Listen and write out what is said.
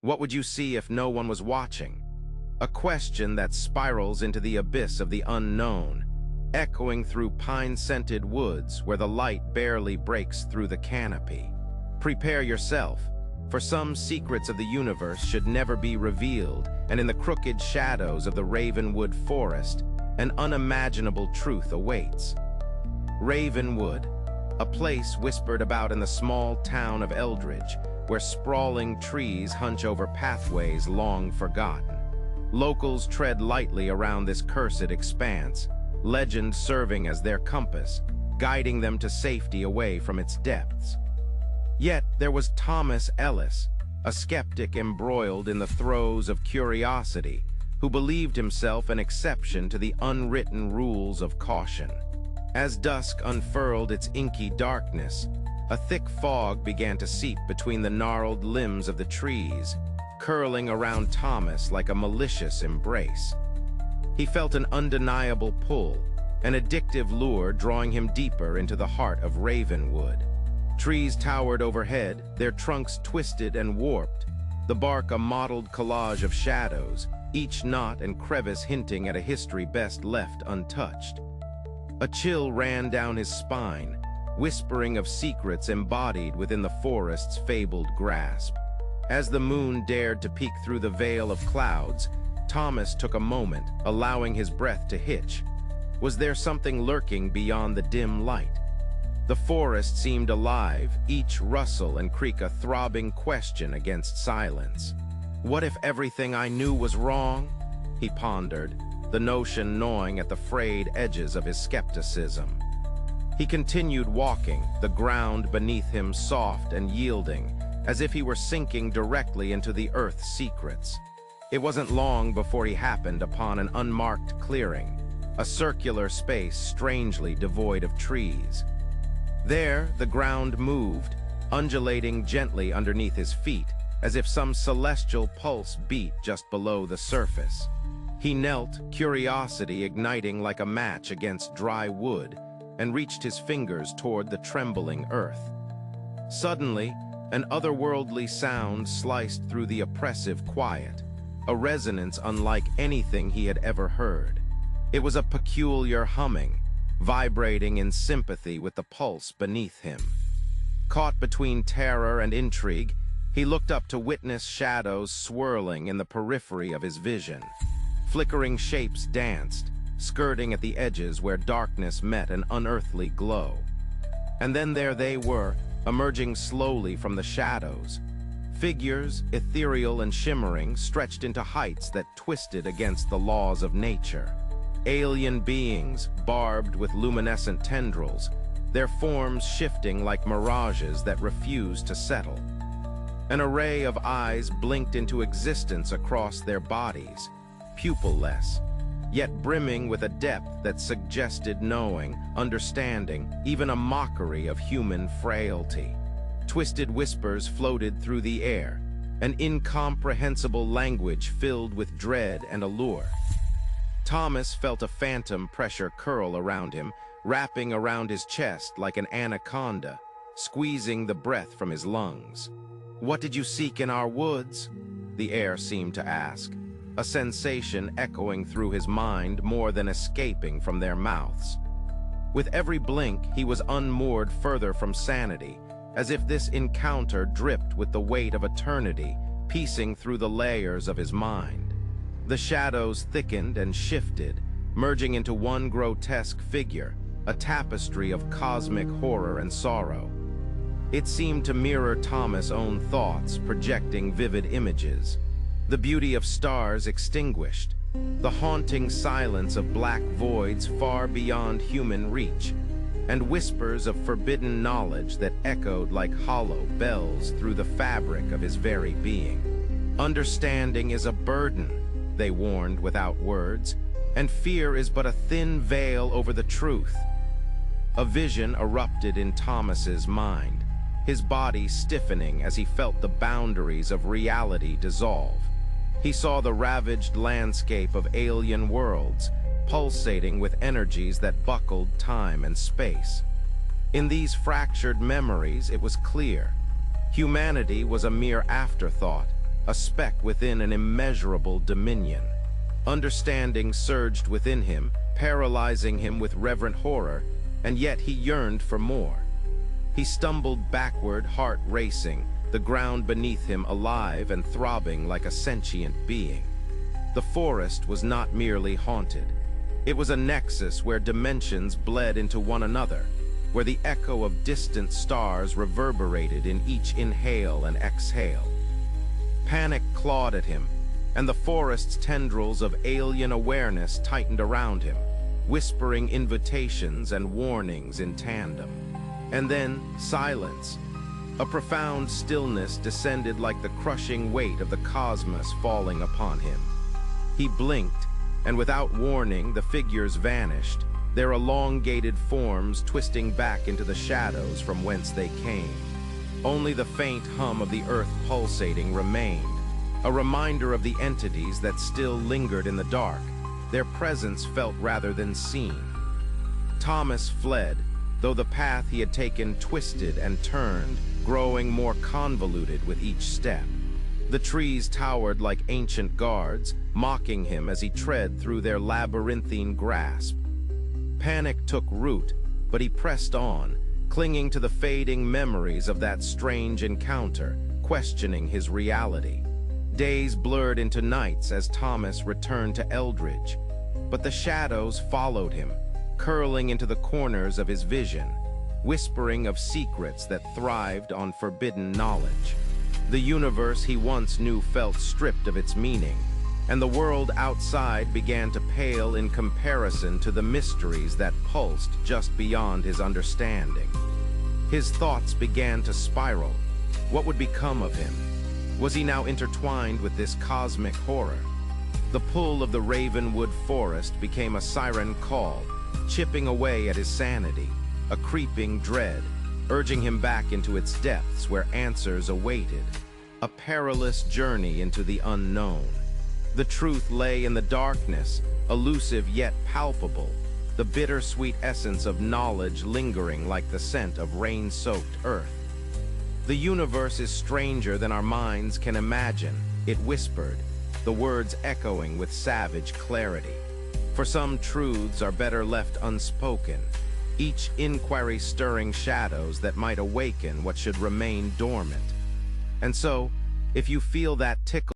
What would you see if no one was watching? A question that spirals into the abyss of the unknown, echoing through pine-scented woods where the light barely breaks through the canopy. Prepare yourself, for some secrets of the universe should never be revealed, and in the crooked shadows of the Ravenwood Forest, an unimaginable truth awaits. Ravenwood, a place whispered about in the small town of Eldridge, where sprawling trees hunch over pathways long forgotten. Locals tread lightly around this cursed expanse, legend serving as their compass, guiding them to safety away from its depths. Yet there was Thomas Ellis, a skeptic embroiled in the throes of curiosity, who believed himself an exception to the unwritten rules of caution. As dusk unfurled its inky darkness, a thick fog began to seep between the gnarled limbs of the trees, curling around Thomas like a malicious embrace. He felt an undeniable pull, an addictive lure drawing him deeper into the heart of Ravenwood. Trees towered overhead, their trunks twisted and warped, the bark a mottled collage of shadows, each knot and crevice hinting at a history best left untouched. A chill ran down his spine, whispering of secrets embodied within the forest's fabled grasp. As the moon dared to peek through the veil of clouds, Thomas took a moment, allowing his breath to hitch. Was there something lurking beyond the dim light? The forest seemed alive, each rustle and creak a throbbing question against silence. What if everything I knew was wrong? He pondered, the notion gnawing at the frayed edges of his skepticism. He continued walking, the ground beneath him soft and yielding, as if he were sinking directly into the earth's secrets. It wasn't long before he happened upon an unmarked clearing, a circular space strangely devoid of trees. There, the ground moved, undulating gently underneath his feet, as if some celestial pulse beat just below the surface. He knelt, curiosity igniting like a match against dry wood, and reached his fingers toward the trembling earth. Suddenly, an otherworldly sound sliced through the oppressive quiet, a resonance unlike anything he had ever heard. It was a peculiar humming, vibrating in sympathy with the pulse beneath him. Caught between terror and intrigue, he looked up to witness shadows swirling in the periphery of his vision. Flickering shapes danced, skirting at the edges where darkness met an unearthly glow. And then there they were, emerging slowly from the shadows. Figures, ethereal and shimmering, stretched into heights that twisted against the laws of nature. Alien beings, barbed with luminescent tendrils, their forms shifting like mirages that refused to settle. An array of eyes blinked into existence across their bodies, pupil-less, yet brimming with a depth that suggested knowing, understanding, even a mockery of human frailty. Twisted whispers floated through the air, an incomprehensible language filled with dread and allure. Thomas felt a phantom pressure curl around him, wrapping around his chest like an anaconda, squeezing the breath from his lungs. "What did you seek in our woods?" the air seemed to ask, a sensation echoing through his mind more than escaping from their mouths. With every blink, he was unmoored further from sanity, as if this encounter dripped with the weight of eternity, piecing through the layers of his mind. The shadows thickened and shifted, merging into one grotesque figure, a tapestry of cosmic horror and sorrow. It seemed to mirror Thomas' own thoughts, projecting vivid images. The beauty of stars extinguished, the haunting silence of black voids far beyond human reach, and whispers of forbidden knowledge that echoed like hollow bells through the fabric of his very being. Understanding is a burden, they warned without words, and fear is but a thin veil over the truth. A vision erupted in Thomas's mind, his body stiffening as he felt the boundaries of reality dissolve. He saw the ravaged landscape of alien worlds, pulsating with energies that buckled time and space. In these fractured memories, it was clear. Humanity was a mere afterthought, a speck within an immeasurable dominion. Understanding surged within him, paralyzing him with reverent horror, and yet he yearned for more. He stumbled backward, heart racing, the ground beneath him alive and throbbing like a sentient being. The forest was not merely haunted. It was a nexus where dimensions bled into one another, where the echo of distant stars reverberated in each inhale and exhale. Panic clawed at him, and the forest's tendrils of alien awareness tightened around him, whispering invitations and warnings in tandem. And then silence. A profound stillness descended like the crushing weight of the cosmos falling upon him. He blinked, and without warning the figures vanished, their elongated forms twisting back into the shadows from whence they came. Only the faint hum of the earth pulsating remained, a reminder of the entities that still lingered in the dark, their presence felt rather than seen. Thomas fled, though the path he had taken twisted and turned, growing more convoluted with each step. The trees towered like ancient guards, mocking him as he tread through their labyrinthine grasp. Panic took root, but he pressed on, clinging to the fading memories of that strange encounter, questioning his reality. Days blurred into nights as Thomas returned to Eldridge, but the shadows followed him, curling into the corners of his vision, whispering of secrets that thrived on forbidden knowledge. The universe he once knew felt stripped of its meaning, and the world outside began to pale in comparison to the mysteries that pulsed just beyond his understanding. His thoughts began to spiral. What would become of him? Was he now intertwined with this cosmic horror? The pull of the Ravenwood Forest became a siren call, chipping away at his sanity, a creeping dread, urging him back into its depths where answers awaited. A perilous journey into the unknown. The truth lay in the darkness, elusive yet palpable, the bittersweet essence of knowledge lingering like the scent of rain-soaked earth. The universe is stranger than our minds can imagine, it whispered, the words echoing with savage clarity. For some truths are better left unspoken, each inquiry stirring shadows that might awaken what should remain dormant. And so, if you feel that tickle